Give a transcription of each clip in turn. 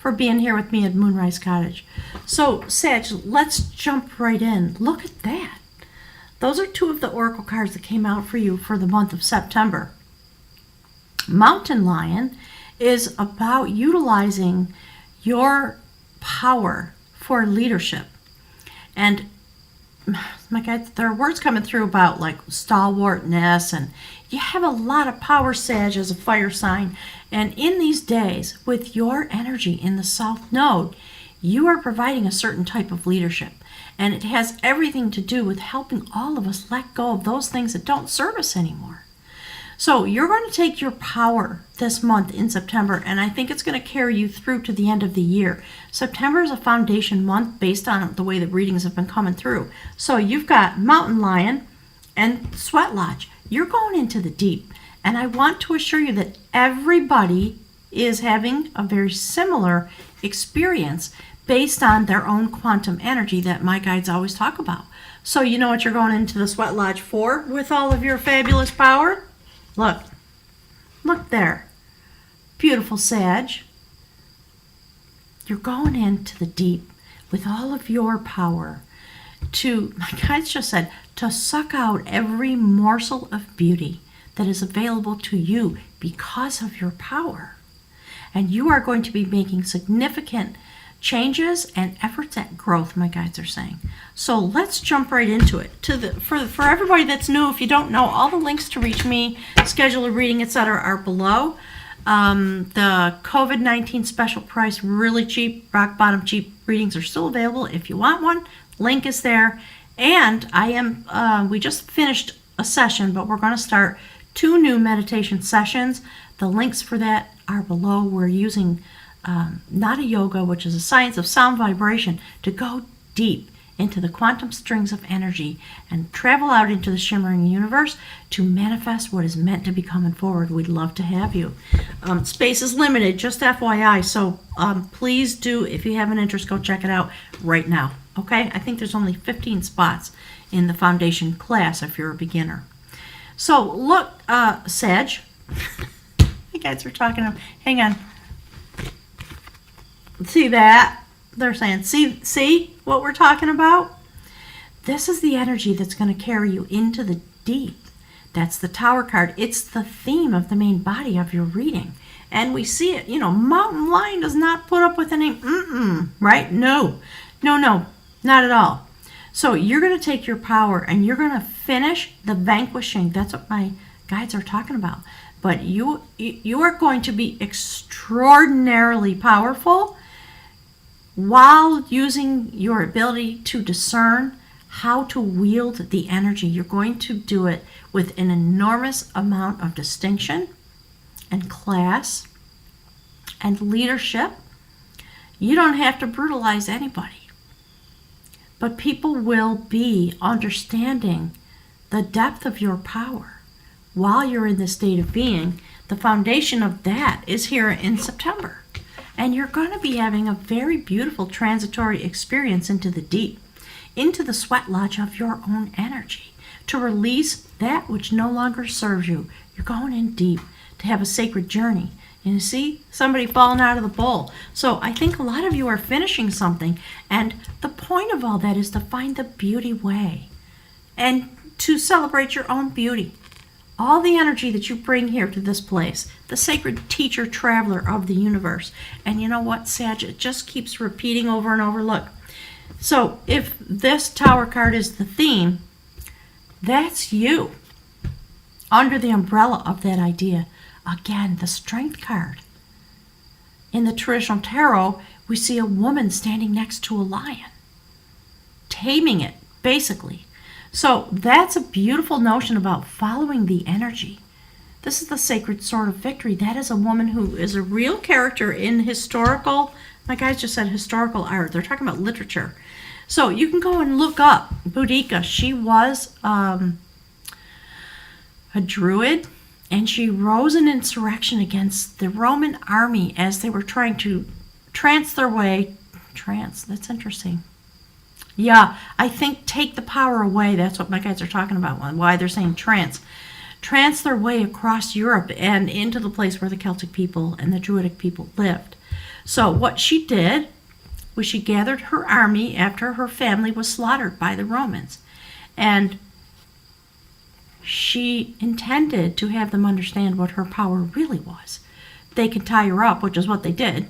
for being here with me at Moonrise Cottage. So, Sag, let's jump right in. Look at that. Those are two of the oracle cards that came out for you for the month of September. Mountain Lion is about utilizing your power for leadership. And my God, there are words coming through about like stalwartness, and you have a lot of power, Sag, as a fire sign. And in these days, with your energy in the South Node, you are providing a certain type of leadership. And it has everything to do with helping all of us let go of those things that don't serve us anymore. So you're going to take your power this month in September, and I think it's going to carry you through to the end of the year. September is a foundation month based on the way the readings have been coming through. So you've got Mountain Lion and Sweat Lodge. You're going into the deep, and I want to assure you that everybody is having a very similar experience based on their own quantum energy that my guides always talk about. So you know what you're going into the Sweat Lodge for with all of your fabulous power? Look there. Beautiful, Sag. You're going into the deep with all of your power to, my guides just said, to suck out every morsel of beauty that is available to you because of your power. And you are going to be making significant changes and efforts at growth, my guides are saying. So let's jump right into it. For everybody that's new, if you don't know, all the links to reach me, schedule a reading, etc. are below. The COVID-19 special price, really cheap, rock bottom cheap readings are still available if you want one. Link is there. And we just finished a session, but we're going to start 2 new meditation sessions. The links for that are below. We're using Nada Yoga, which is a science of sound vibration, to go deep into the quantum strings of energy and travel out into the shimmering universe to manifest what is meant to be coming forward. We'd love to have you. Space is limited, just FYI, so please do, if you have an interest, go check it out right now. Okay? I think there's only 15 spots in the foundation class if you're a beginner. So look, Sag, you guys are talking, hang on. See that? They're saying, see what we're talking about? This is the energy that's going to carry you into the deep. That's the Tower card. It's the theme of the main body of your reading. And we see it, Mountain Lion does not put up with any right? No, not at all. So you're going to take your power and you're going to finish the vanquishing. That's what my guides are talking about. But you are going to be extraordinarily powerful while using your ability to discern how to wield the energy. You're going to do it with an enormous amount of distinction and class and leadership. You don't have to brutalize anybody, but people will be understanding the depth of your power while you're in this state of being. The foundation of that is here in September. And you're going to be having a very beautiful transitory experience into the deep, into the Sweat Lodge of your own energy, to release that which no longer serves you. You're going in deep to have a sacred journey. And you see somebody falling out of the bowl. So I think a lot of you are finishing something. And the point of all that is to find the beauty way and to celebrate your own beauty. All the energy that you bring here to this place, the sacred teacher traveler of the universe. And you know what, Sag? It just keeps repeating over and over. Look, so if this Tower card is the theme, that's you under the umbrella of that idea. Again, the Strength card. In the traditional tarot, we see a woman standing next to a lion, taming it, basically. So that's a beautiful notion about following the energy. This is the sacred sword of victory. That is a woman who is a real character in historical, my guys just said historical art. They're talking about literature. So you can go and look up Boudica. She was a druid, and she rose in insurrection against the Roman army as they were trying to that's interesting. Yeah, I think take the power away. That's what my guys are talking about. Why they're saying trance their way across Europe and into the place where the Celtic people and the Druidic people lived. So what she did was she gathered her army after her family was slaughtered by the Romans. And she intended to have them understand what her power really was. They could tie her up, which is what they did,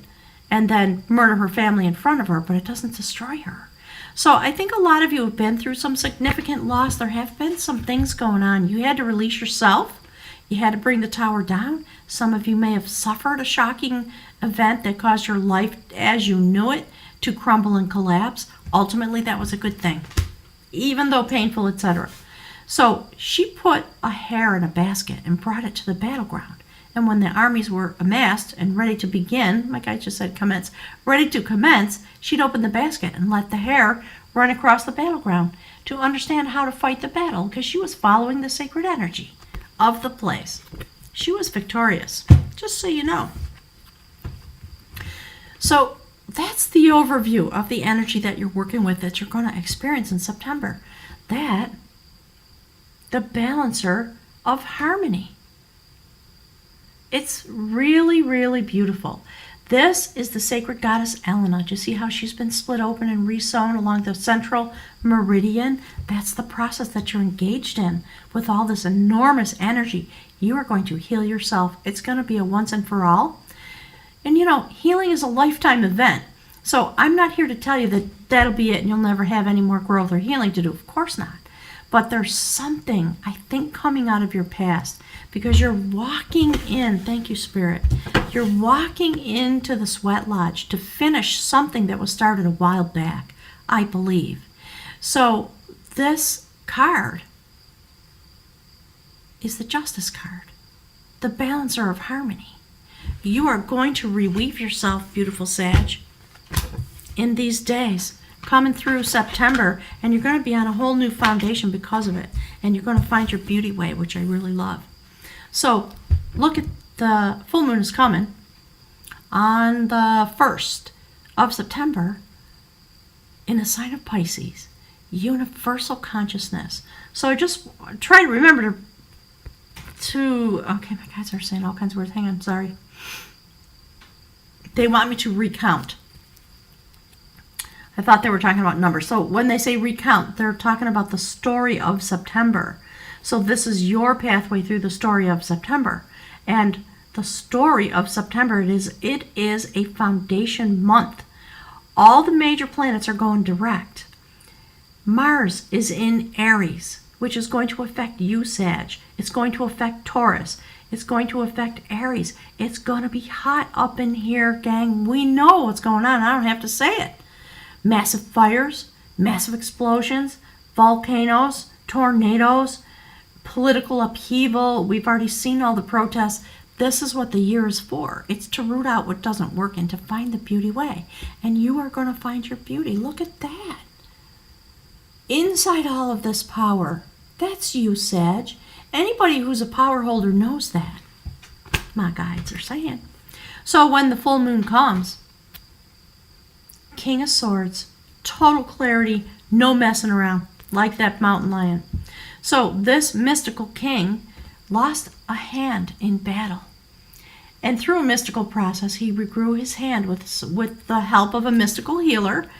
and then murder her family in front of her, but it doesn't destroy her. So I think a lot of you have been through some significant loss. There have been some things going on. You had to release yourself. You had to bring the tower down. Some of you may have suffered a shocking event that caused your life as you knew it to crumble and collapse. Ultimately, that was a good thing, even though painful, etc. So she put a hare in a basket and brought it to the battleground. And when the armies were amassed and ready to begin, like I just said, commence, ready to commence, she'd open the basket and let the hare run across the battleground to understand how to fight the battle, because she was following the sacred energy of the place. She was victorious, just so you know. So that's the overview of the energy that you're working with, that you're going to experience in September. That, the balancer of harmony. It's really, really beautiful. This is the sacred goddess Elena. Do you see how she's been split open and resewn along the central meridian? That's the process that you're engaged in with all this enormous energy. You are going to heal yourself. It's going to be a once and for all. And you know, healing is a lifetime event. So I'm not here to tell you that that'll be it and you'll never have any more growth or healing to do. Of course not. But there's something, I think, coming out of your past, because you're walking in, thank you, Spirit, you're walking into the sweat lodge to finish something that was started a while back, I believe. So this card is the Justice card, the balancer of harmony. You are going to reweave yourself, beautiful Sag, in these days. Coming through September, and you're going to be on a whole new foundation because of it, and you're going to find your beauty way, which I really love. So look at the full moon is coming on the 1st of September in a sign of Pisces, universal consciousness. So just try to remember to okay, my guys are saying all kinds of words. Hang on, sorry. They want me to recount. I thought they were talking about numbers. So when they say recount, they're talking about the story of September. So this is your pathway through the story of September. And the story of September, it is a foundation month. All the major planets are going direct. Mars is in Aries, which is going to affect you, Sag. It's going to affect Taurus. It's going to affect Aries. It's going to be hot up in here, gang. We know what's going on. I don't have to say it. Massive fires, massive explosions, volcanoes, tornadoes, political upheaval. We've already seen all the protests. This is what the year is for. It's to root out what doesn't work and to find the beauty way. And you are going to find your beauty. Look at that. Inside all of this power, that's you, Sag. Anybody who's a power holder knows that. My guides are saying. So when the full moon comes, King of Swords, total clarity, no messing around, like that mountain lion. So this mystical king lost a hand in battle. And through a mystical process, he regrew his hand with the help of a mystical healer,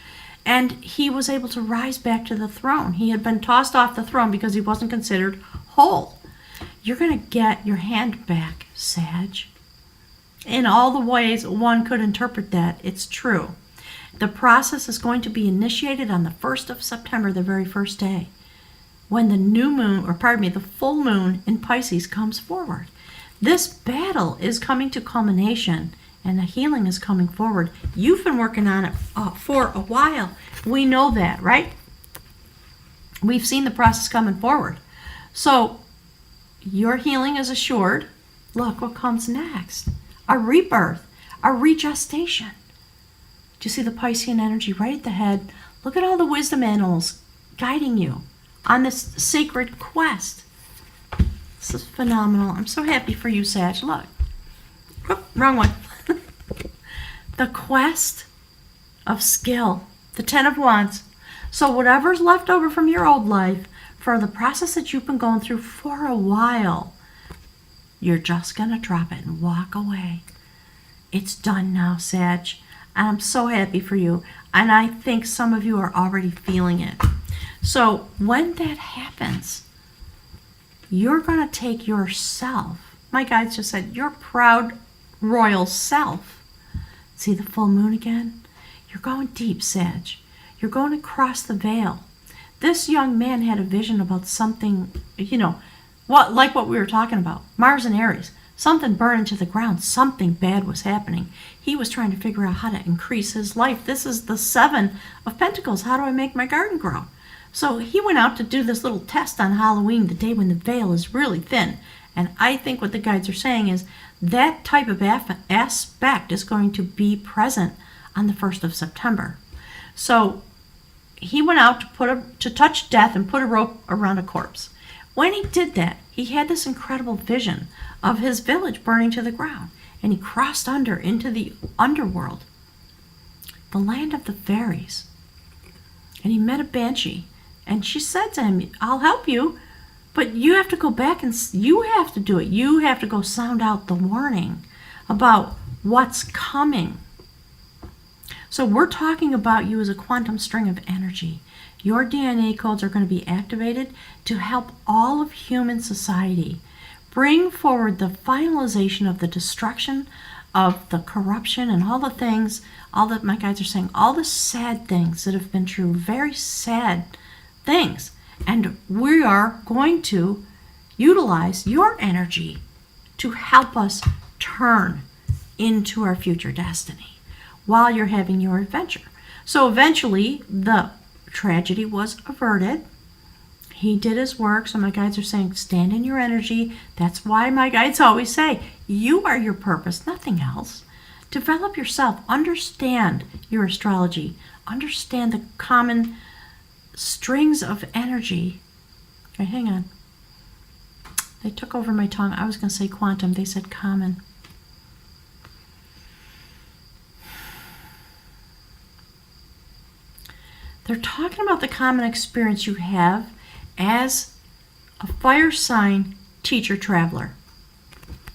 and he was able to rise back to the throne. He had been tossed off the throne because he wasn't considered whole. You're going to get your hand back, Sag. In all the ways one could interpret that, it's true. The process is going to be initiated on the 1st of September, the very first day, when the new moon, or pardon me, the full moon in Pisces comes forward. This battle is coming to culmination, and the healing is coming forward. You've been working on it for a while. We know that, right? We've seen the process coming forward. So your healing is assured. Look what comes next. A rebirth, a regestation. Do you see the Piscean energy right at the head? Look at all the wisdom animals guiding you on this sacred quest. This is phenomenal. I'm so happy for you, Sag. Look. Oh, wrong one. The quest of skill. The 10 of Wands. So whatever's left over from your old life, for the process that you've been going through for a while, you're just going to drop it and walk away. It's done now, Sag. And I'm so happy for you. And I think some of you are already feeling it. So when that happens, you're going to take yourself. My guides just said, your proud royal self. See the full moon again? You're going deep, Sag. You're going to cross the veil. This young man had a vision about something, like what we were talking about. Mars and Aries. Something burned into the ground. Something bad was happening. He was trying to figure out how to increase his life. This is the 7 of Pentacles. How do I make my garden grow? So he went out to do this little test on Halloween, the day when the veil is really thin. And I think what the guides are saying is that type of aspect is going to be present on the 1st of September. So he went out to touch death and put a rope around a corpse. When he did that, he had this incredible vision of his village burning to the ground. And he crossed into the underworld, the land of the fairies. And he met a banshee. And she said to him, I'll help you, but you have to go back and you have to do it. You have to go sound out the warning about what's coming. So we're talking about you as a quantum string of energy. Your DNA codes are going to be activated to help all of human society bring forward the finalization of the destruction of the corruption and all the things, all that my guides are saying, all the sad things that have been true, very sad things. And we are going to utilize your energy to help us turn into our future destiny while you're having your adventure. So eventually the tragedy was averted. He did his work. So my guides are saying, stand in your energy. That's why my guides always say, you are your purpose, nothing else. Develop yourself. Understand your astrology. Understand the common strings of energy. Okay, hang on. They took over my tongue. I was going to say quantum. They said common. They're talking about the common experience you have as a fire sign teacher traveler.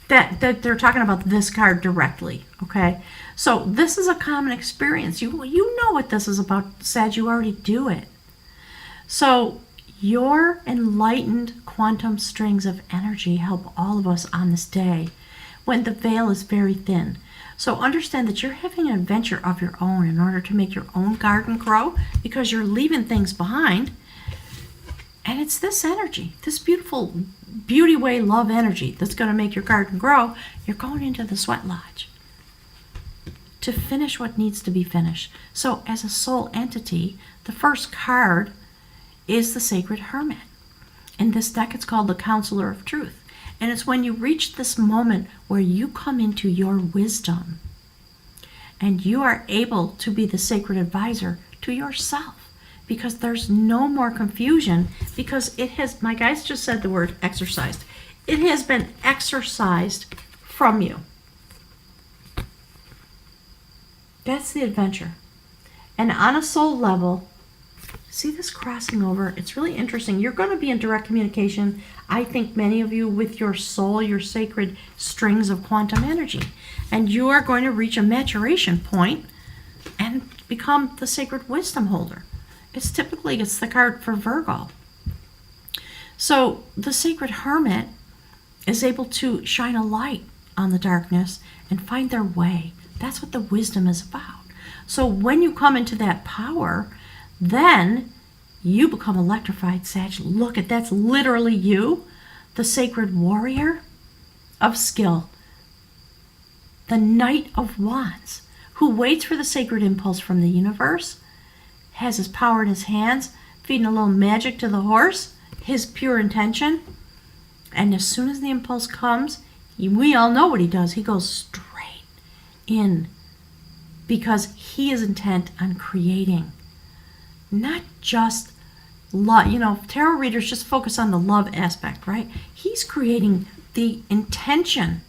That they're talking about this card directly, okay? So this is a common experience. You know what this is about, Sag. You already do it. So your enlightened quantum strings of energy help all of us on this day when the veil is very thin. So understand that you're having an adventure of your own in order to make your own garden grow, because you're leaving things behind. And it's this energy, this beautiful beauty way love energy that's going to make your garden grow. You're going into the sweat lodge to finish what needs to be finished. So as a soul entity, the first card is the Sacred Hermit. In this deck, it's called the Counselor of Truth. And it's when you reach this moment where you come into your wisdom and you are able to be the sacred advisor to yourself, because there's no more confusion, because it has, my guys just said the word exorcised. It has been exorcised from you. That's the adventure. And on a soul level, see this crossing over? It's really interesting. You're going to be in direct communication, I think many of you, with your soul, your sacred strings of quantum energy. And you are going to reach a maturation point and become the sacred wisdom holder. It's the card for Virgo. So the Sacred Hermit is able to shine a light on the darkness and find their way. That's what the wisdom is about. So when you come into that power, then you become electrified, Sag. Look at, that's literally you, the sacred warrior of skill, the Knight of Wands, who waits for the sacred impulse from the universe, has his power in his hands, feeding a little magic to the horse, his pure intention. And as soon as the impulse comes, we all know what he does. He goes straight in, because he is intent on creating not just love. Tarot readers just focus on the love aspect, right? He's creating the intention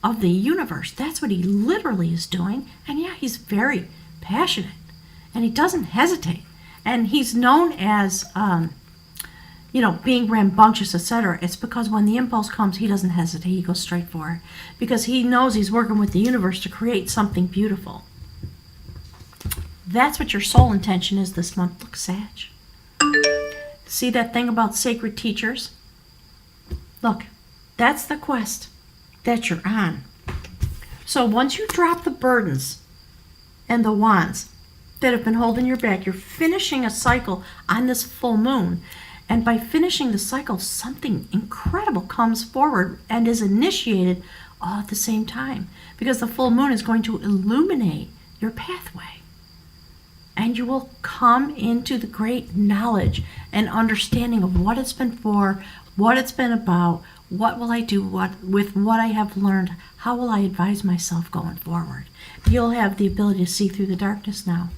of the universe. That's what he literally is doing. And yeah, he's very passionate and he doesn't hesitate. And he's known as, being rambunctious, etc. It's because when the impulse comes, he doesn't hesitate. He goes straight for it because he knows he's working with the universe to create something beautiful. That's what your soul intention is this month. Look, Sag. See that thing about sacred teachers? Look, that's the quest that you're on. So once you drop the burdens and the wands that have been holding you back, you're finishing a cycle on this full moon. And by finishing the cycle, something incredible comes forward and is initiated all at the same time. Because the full moon is going to illuminate your pathway. And you will come into the great knowledge and understanding of what it's been for, what it's been about, what will I do with what I have learned, how will I advise myself going forward. You'll have the ability to see through the darkness now.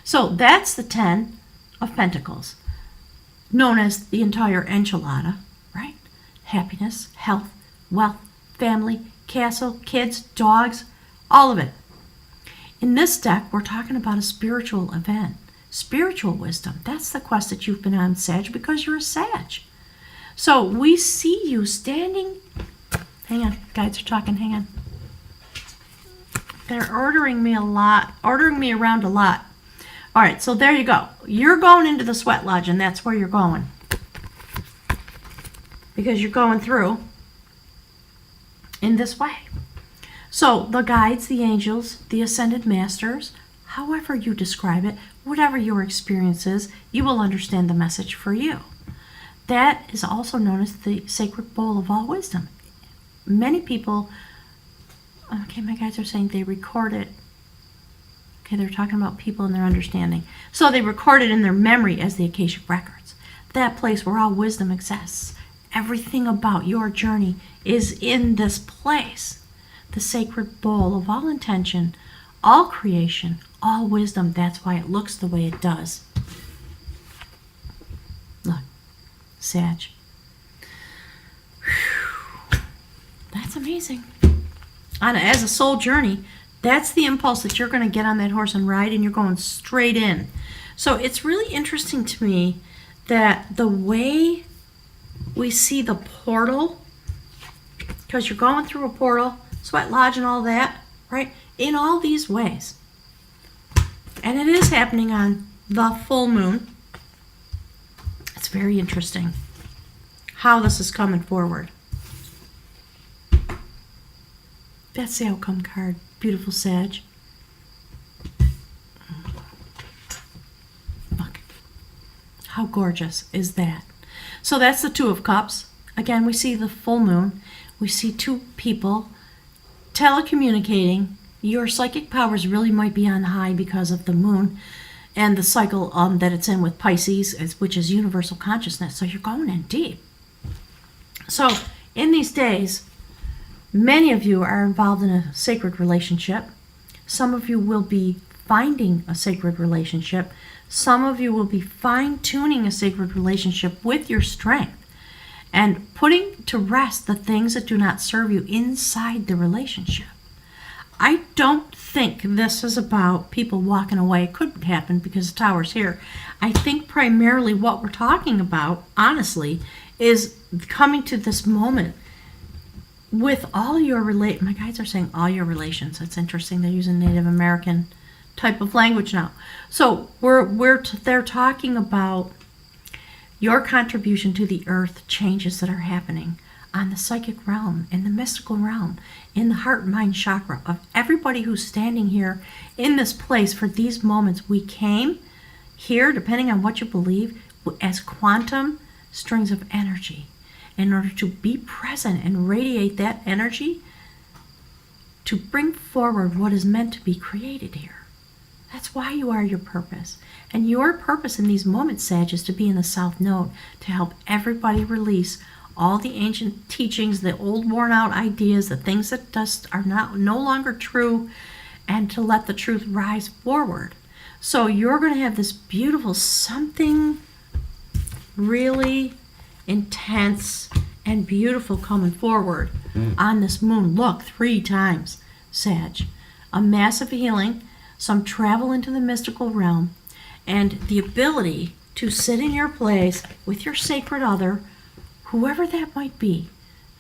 So that's the 10 of Pentacles, known as the entire enchilada, right? Happiness, health, wealth, family, castle, kids, dogs, all of it. In this deck, we're talking about a spiritual event, spiritual wisdom. That's the quest that you've been on, Sag, because you're a Sag. So we see you standing. Hang on, guides are talking, hang on. They're ordering me around a lot. All right, so there you go. You're going into the sweat lodge, and that's where you're going. Because you're going through in this way. So the guides, the angels, the ascended masters, however you describe it, whatever your experience is, you will understand the message for you. That is also known as the sacred bowl of all wisdom. Many people, okay, my guides are saying they record it. Okay, they're talking about people and their understanding. So they record it in their memory as the Akashic Records. That place where all wisdom exists. Everything about your journey is in this place. The sacred bowl of all intention, all creation, all wisdom. That's why it looks the way it does. Look, Sag. Whew. That's amazing. As a soul journey, that's the impulse that you're going to get on that horse and ride, and you're going straight in. So it's really interesting to me that the way we see the portal, because you're going through a portal, sweat lodge and all that, right? In all these ways. And it is happening on the full moon. It's very interesting how this is coming forward. That's the outcome card. Beautiful Sag. Look. How gorgeous is that? So that's the Two of Cups. Again, we see the full moon. We see two people telecommunicating. Your psychic powers really might be on high because of the moon and the cycle that it's in with Pisces, which is universal consciousness. So you're going in deep. So in these days, many of you are involved in a sacred relationship. Some of you will be finding a sacred relationship. Some of you will be fine-tuning a sacred relationship with your strength and putting to rest the things that do not serve you inside the relationship. I don't think this is about people walking away. It could happen because the Tower's here. I think primarily what we're talking about, honestly, is coming to this moment with all your my guides are saying all your relations. That's interesting. They're using Native American type of language now. So they're talking about your contribution to the earth changes that are happening on the psychic realm, in the mystical realm, in the heart mind chakra of everybody who's standing here in this place for these moments. We came here, depending on what you believe, as quantum strings of energy in order to be present and radiate that energy to bring forward what is meant to be created here. That's why you are your purpose. And your purpose in these moments, Sag, is to be in the South Node to help everybody release all the ancient teachings, the old worn out ideas, the things that just are no longer true, and to let the truth rise forward. So you're going to have this beautiful something really intense and beautiful coming forward on this moon. Look, 3 times, Sag. A massive healing, some travel into the mystical realm, and the ability to sit in your place with your sacred other, whoever that might be,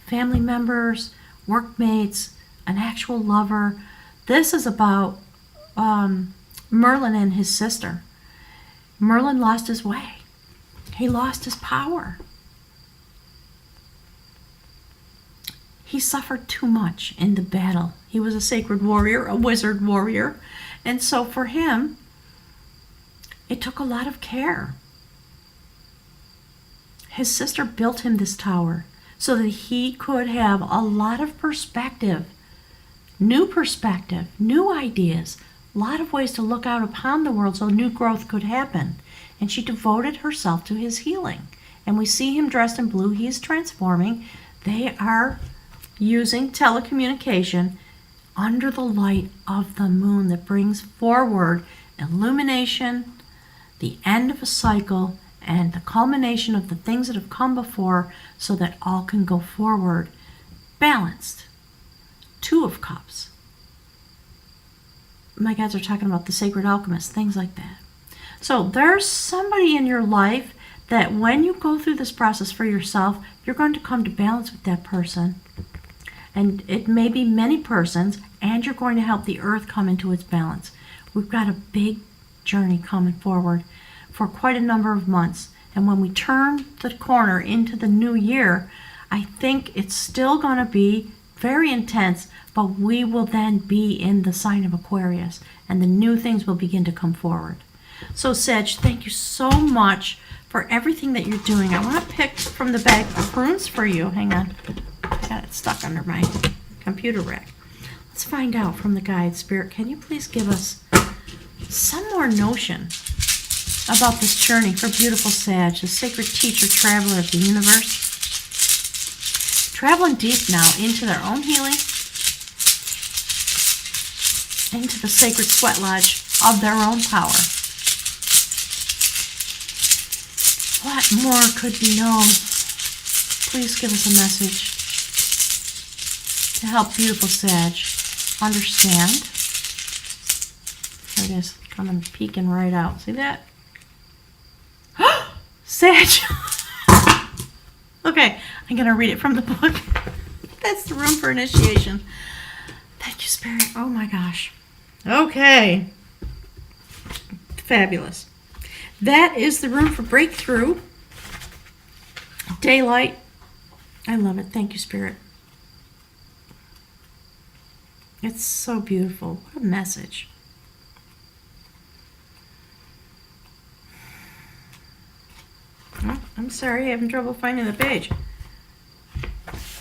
family members, workmates, an actual lover. This is about Merlin and his sister. Merlin lost his way. He lost his power. He suffered too much in the battle. He was a sacred warrior, a wizard warrior. And so for him, it took a lot of care. His sister built him this tower so that he could have a lot of perspective, new ideas, a lot of ways to look out upon the world so new growth could happen. And she devoted herself to his healing. And we see him dressed in blue. He's transforming. They are using telecommunication under the light of the moon that brings forward illumination, the end of a cycle, and the culmination of the things that have come before so that all can go forward balanced. Two of Cups. My guys are talking about the sacred alchemist, things like that. So there's somebody in your life that when you go through this process for yourself, you're going to come to balance with that person. And it may be many persons, and you're going to help the earth come into its balance. We've got a big journey coming forward for quite a number of months. And when we turn the corner into the new year, I think it's still going to be very intense, but we will then be in the sign of Aquarius, and the new things will begin to come forward. So, Sag, thank you so much for everything that you're doing. I want to pick from the bag of runes for you. Hang on. I got it stuck under my computer rack. Let's find out from the guide spirit. Can you please give us some more notion about this journey for beautiful Sag, the sacred teacher, traveler of the universe? Traveling deep now into their own healing, into the sacred sweat lodge of their own power. What more could be known? Please give us a message to help beautiful Sag understand. There it is, coming peeking right out. See that? Sag! Okay, I'm going to read it from the book. That's the room for initiation. Thank you, Spirit. Oh my gosh. Okay. Fabulous. That is the room for breakthrough. Daylight. I love it. Thank you, Spirit. It's so beautiful. What a message. Oh, I'm sorry, I'm having trouble finding the page.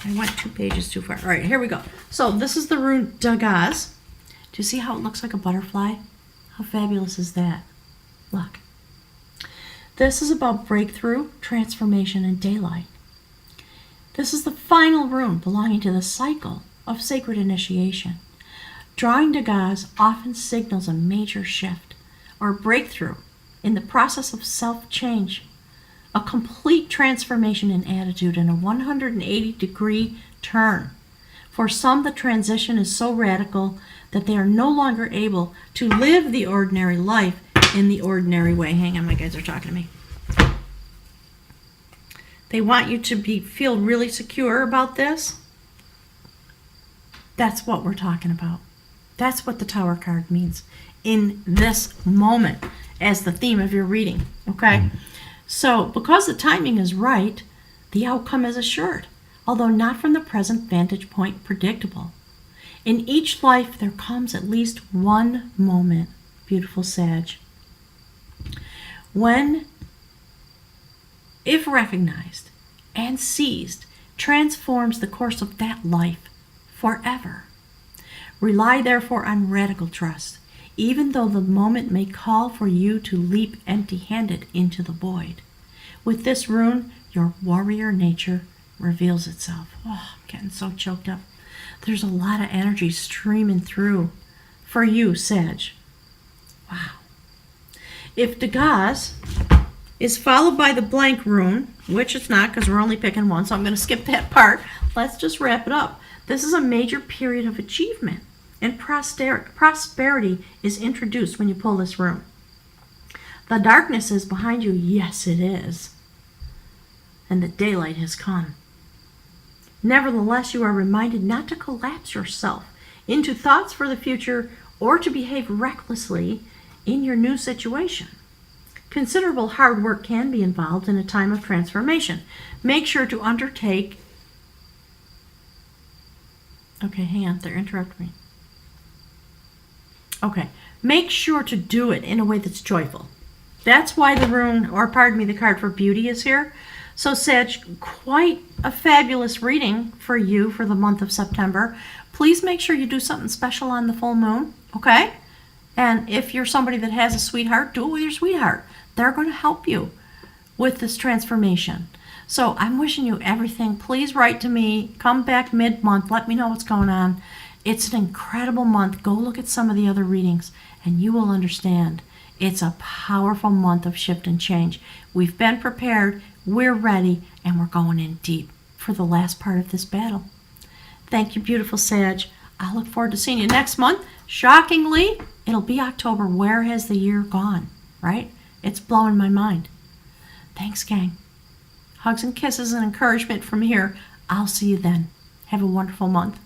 I went 2 pages too far. All right, here we go. So this is the rune Dagaz. Do you see how it looks like a butterfly? How fabulous is that? Look. This is about breakthrough, transformation, and daylight. This is the final rune belonging to the cycle of sacred initiation. Drawing Dagaz often signals a major shift or breakthrough in the process of self-change, a complete transformation in attitude and a 180-degree turn. For some, the transition is so radical that they are no longer able to live the ordinary life in the ordinary way. Hang on, my guys are talking to me. They want you to feel really secure about this. That's what we're talking about. That's what the Tower card means in this moment as the theme of your reading, okay? So, because the timing is right, the outcome is assured, although not from the present vantage point predictable. In each life, there comes at least one moment, beautiful Sag, when, if recognized and seized, transforms the course of that life forever. Rely therefore on radical trust, even though the moment may call for you to leap empty-handed into the void. With this rune, your warrior nature reveals itself. Oh, I'm getting so choked up. There's a lot of energy streaming through for you, Sag. Wow. If Dagaz is followed by the blank rune, which it's not because we're only picking one, so I'm going to skip that part. Let's just wrap it up. This is a major period of achievement, and prosperity is introduced when you pull this rune. The darkness is behind you. Yes, it is. And the daylight has come. Nevertheless, you are reminded not to collapse yourself into thoughts for the future or to behave recklessly in your new situation. Considerable hard work can be involved in a time of transformation. Make sure to undertake... Okay, hang on, they're interrupting me. Okay, make sure to do it in a way that's joyful. That's why the rune, or pardon me, the card for beauty is here. So Sag, quite a fabulous reading for you for the month of September. Please make sure you do something special on the full moon, okay? And if you're somebody that has a sweetheart, do it with your sweetheart. They're going to help you with this transformation. So I'm wishing you everything. Please write to me. Come back mid-month. Let me know what's going on. It's an incredible month. Go look at some of the other readings, and you will understand. It's a powerful month of shift and change. We've been prepared. We're ready, and we're going in deep for the last part of this battle. Thank you, beautiful Sag. I look forward to seeing you next month. Shockingly, it'll be October. Where has the year gone, right? It's blowing my mind. Thanks, gang. Hugs and kisses and encouragement from here. I'll see you then. Have a wonderful month.